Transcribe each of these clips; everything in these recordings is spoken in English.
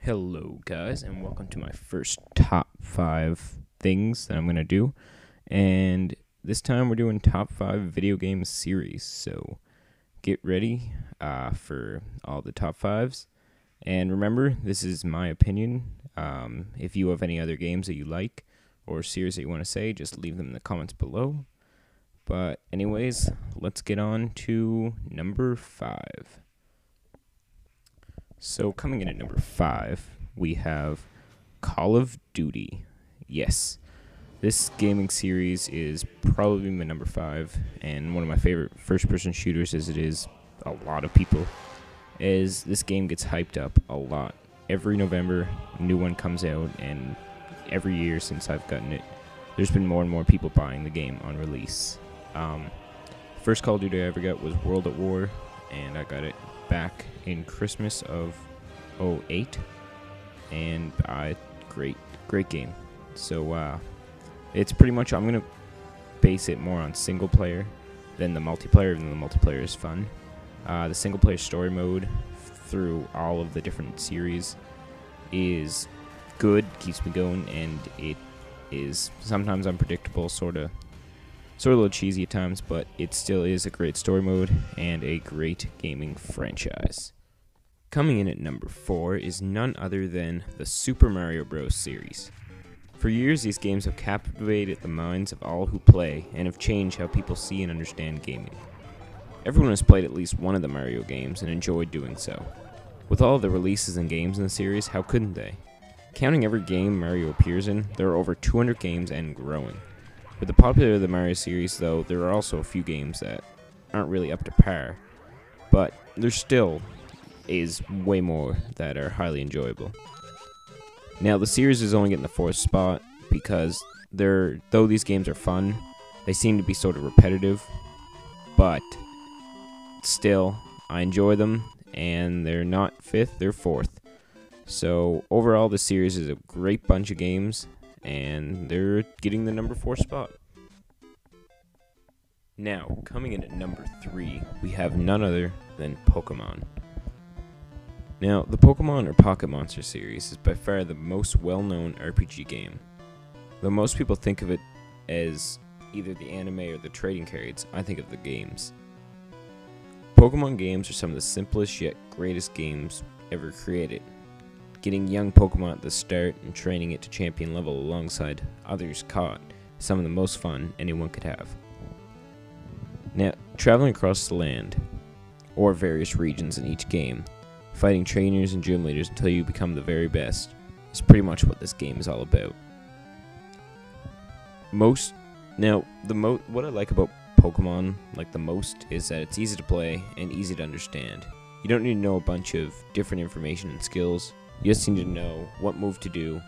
Hello, guys, and welcome to my first top 5 things that I'm going to do. And this time we're doing top 5 video game series. So get ready for all the top 5s. And remember, this is my opinion. If you have any other games that you like or series that you want to say, just leave them in the comments below. But anyways, let's get on to number 5. So coming in at number 5, we have Call of Duty. Yes, this gaming series is probably my number 5, and one of my favorite first-person shooters, as it is a lot of people, as this game gets hyped up a lot. Every November, a new one comes out, and every year since I've gotten it, there's been more and more people buying the game on release. First Call of Duty I ever got was World at War, and I got it back in Christmas of 2008, and great game. So it's pretty much, I'm gonna base it more on single player than the multiplayer, even though the multiplayer is fun. The single player story mode through all of the different series is good, keeps me going, and it is sometimes unpredictable, sort of a little cheesy at times, but it still is a great story mode and a great gaming franchise. Coming in at number 4 is none other than the Super Mario Bros. Series. For years, these games have captivated the minds of all who play and have changed how people see and understand gaming. Everyone has played at least one of the Mario games and enjoyed doing so. With all of the releases and games in the series, how couldn't they? Counting every game Mario appears in, there are over 200 games and growing. With the popularity of the Mario series, though, there are also a few games that aren't really up to par, but there still is way more that are highly enjoyable. Now, the series is only getting the 4th spot because though these games are fun, they seem to be sort of repetitive, but still, I enjoy them, and they're not 5th, they're 4th. So, overall, the series is a great bunch of games, and they're getting the number 4 spot. Now, coming in at number 3, we have none other than Pokemon. Now, the Pokemon or Pocket Monster series is by far the most well-known RPG game. Though most people think of it as either the anime or the trading cards, I think of the games. Pokemon games are some of the simplest yet greatest games ever created. Getting young Pokemon at the start and training it to champion level alongside others caught is some of the most fun anyone could have. Now, traveling across the land, or various regions in each game, fighting trainers and gym leaders until you become the very best, is pretty much what this game is all about. What I like about Pokemon, the most, is that it's easy to play and easy to understand. You don't need to know a bunch of different information and skills. You just need to know what move to do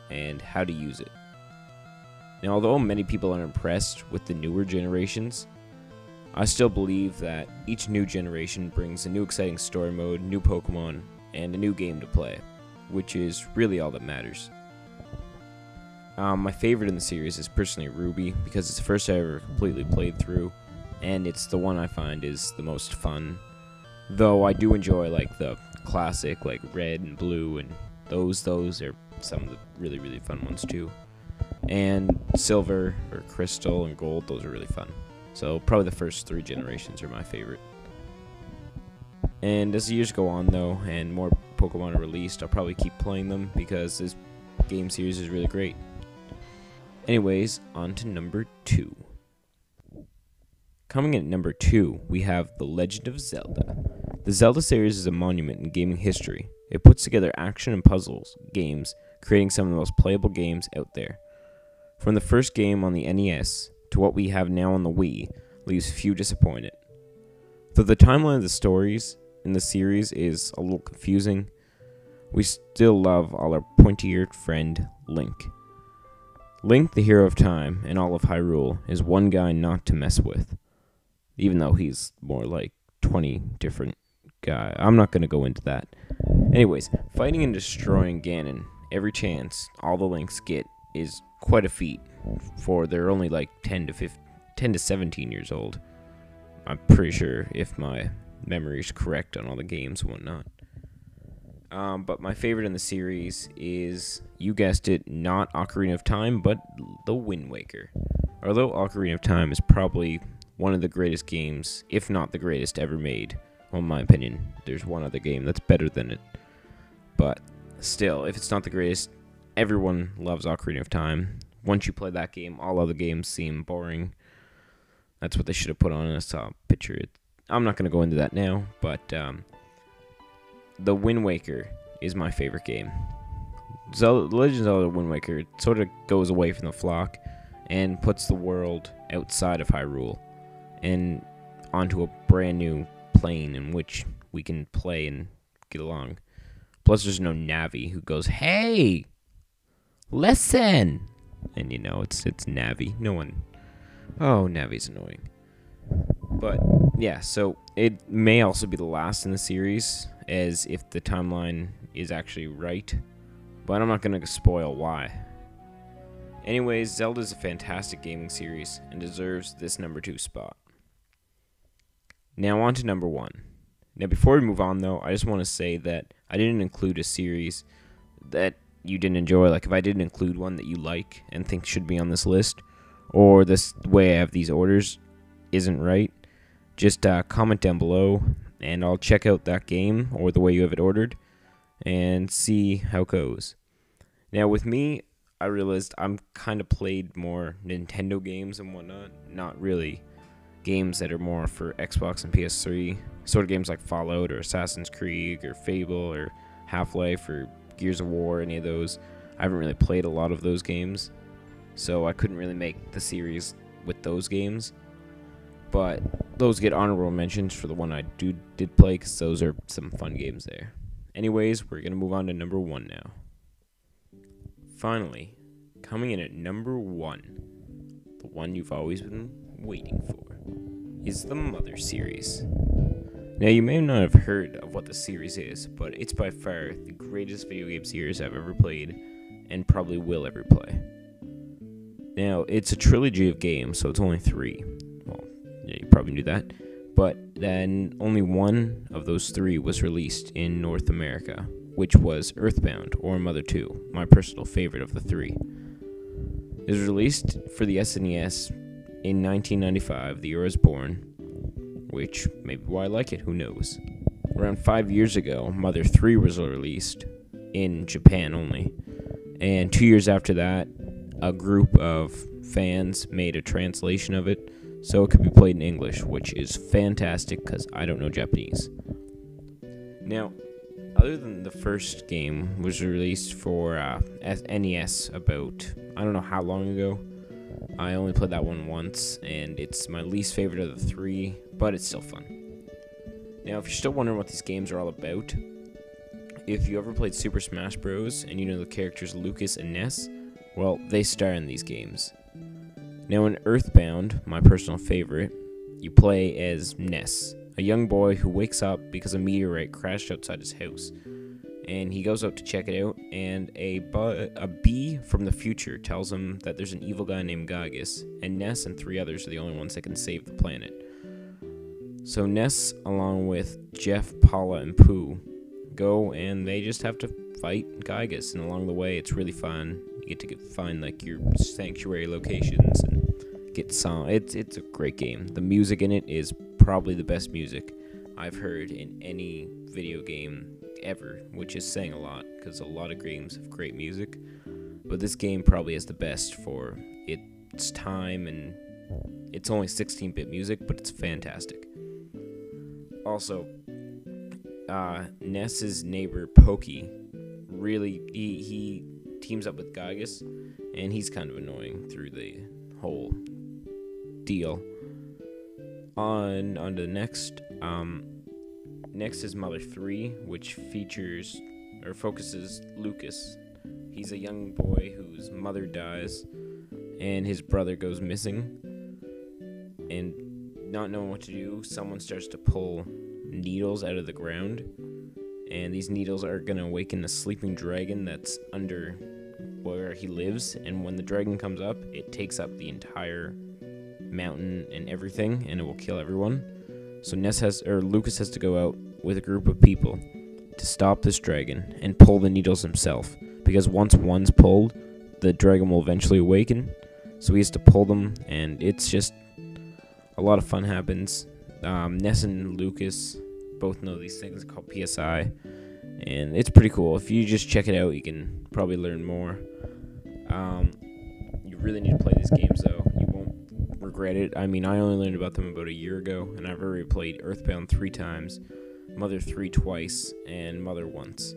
and how to use it. Now, although many people are impressed with the newer generations, I still believe that each new generation brings a new exciting story mode, new Pokemon, and a new game to play, which is really all that matters. My favorite in the series is personally Ruby, because it's the first I ever completely played through, and it's the one I find is the most fun. Though I do enjoy the classic red and blue, and those are some of the really fun ones too. And silver or crystal and gold, those are really fun. So probably the first 3 generations are my favorite. And as the years go on though, and more Pokemon are released, I'll probably keep playing them because this game series is really great. Anyways, on to number 2. Coming in at number 2, we have The Legend of Zelda. The Zelda series is a monument in gaming history. It puts together action and puzzles games, creating some of the most playable games out there. From the first game on the NES to what we have now on the Wii, leaves few disappointed. Though the timeline of the stories in the series is a little confusing, we still love all our pointy-eared friend, Link. Link, the hero of time and all of Hyrule, is one guy not to mess with, even though he's more like 20 different guys. I'm not going to go into that. Anyways, fighting and destroying Ganon every chance all the Links get is quite a feat, for they're only 10 to 17 years old. I'm pretty sure, if my memory is correct on all the games and whatnot. But my favorite in the series is, you guessed it, not Ocarina of Time, but The Wind Waker. Although Ocarina of Time is probably one of the greatest games, if not the greatest ever made, well, in my opinion. There's one other game that's better than it. But still, if it's not the greatest, everyone loves Ocarina of Time. Once you play that game, all other games seem boring. That's what they should have put on a picture. I'm not going to go into that now, but The Wind Waker is my favorite game. Legend of Zelda Wind Waker sort of goes away from the flock and puts the world outside of Hyrule and onto a brand new plane in which we can play and get along. Plus, there's no Navi who goes, "Hey, listen!" And it's Navi. No one. Oh, Navi's annoying. But yeah, so it may also be the last in the series, as if the timeline is actually right. But I'm not going to spoil why. Anyways, Zelda is a fantastic gaming series and deserves this number 2 spot. Now on to number 1. Now before we move on though, I just want to say that I didn't include a series that you didn't enjoy. Like if I didn't include one that you like and think should be on this list, or this way I have these orders isn't right, just comment down below and I'll check out that game or the way you have it ordered and see how it goes. Now with me, I realized I'm kind of played more Nintendo games and whatnot, not really games that are more for Xbox and PS3, sort of games like Fallout or Assassin's Creed or Fable or Half-Life or Gears of War, any of those. I haven't really played a lot of those games, so I couldn't really make the series with those games. But those get honorable mentions for the one I did play, because those are some fun games there. Anyways, we're going to move on to number 1 now. Finally, coming in at number 1, the one you've always been waiting for, is the Mother series. Now, you may not have heard of what the series is, but it's by far the greatest video game series I've ever played, and probably will ever play. Now, it's a trilogy of games, so it's only 3. Well, yeah, you probably knew that. But then only one of those 3 was released in North America, which was Earthbound, or Mother 2, my personal favorite of the 3. It was released for the SNES in 1995, the year I was born, which may be why I like it, who knows. Around 5 years ago, Mother 3 was released, in Japan only, and 2 years after that, a group of fans made a translation of it, so it could be played in English, which is fantastic, because I don't know Japanese. Now, other than the first game was released for NES about, I don't know how long ago. I only played that one once, and it's my least favorite of the 3, but it's still fun. Now, if you're still wondering what these games are all about, if you ever played Super Smash Bros. And you know the characters Lucas and Ness, well, they star in these games. Now, in Earthbound, my personal favorite, you play as Ness, a young boy who wakes up because a meteorite crashed outside his house. And he goes out to check it out, and a bee from the future tells him that there's an evil guy named Gygus, and Ness and 3 others are the only ones that can save the planet. So Ness, along with Jeff, Paula, and Pooh, go and they just have to fight Gygus, and along the way it's really fun. You get to find like your sanctuary locations and get song. It's a great game. The music in it is probably the best music I've heard in any video game ever, which is saying a lot, because a lot of games have great music, but this game probably is the best for its time, and it's only 16-bit music, but it's fantastic. Also, Ness's neighbor Pokey, really, he teams up with Gygus, and he's kind of annoying through the whole deal. On to the next. Next is Mother 3, which focuses Lucas. He's a young boy whose mother dies, and his brother goes missing. And not knowing what to do, someone starts to pull needles out of the ground, and these needles are going to awaken the sleeping dragon that's under where he lives, and when the dragon comes up, it takes up the entire mountain and everything, and it will kill everyone. So Lucas has to go out with a group of people to stop this dragon and pull the needles himself, because once one's pulled, the dragon will eventually awaken. So he has to pull them, and it's just a lot of fun happens. Ness and Lucas both know these things called PSI, and it's pretty cool. If you just check it out, you can probably learn more. You really need to play these games, though. You won't regret it. I mean, I only learned about them about a year ago, and I've already played Earthbound 3 times, Mother 3 twice, and Mother once.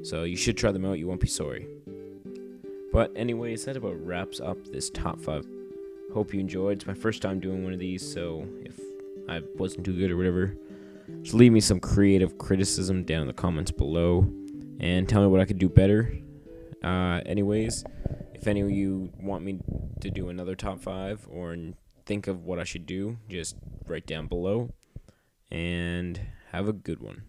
So you should try them out. You won't be sorry. But anyways, that about wraps up this top 5. Hope you enjoyed. It's my first time doing one of these, so if I wasn't too good or whatever, just leave me some creative criticism down in the comments below and tell me what I could do better. Anyways, if any of you want me to do another top 5 or think of what I should do, just write down below, and have a good one.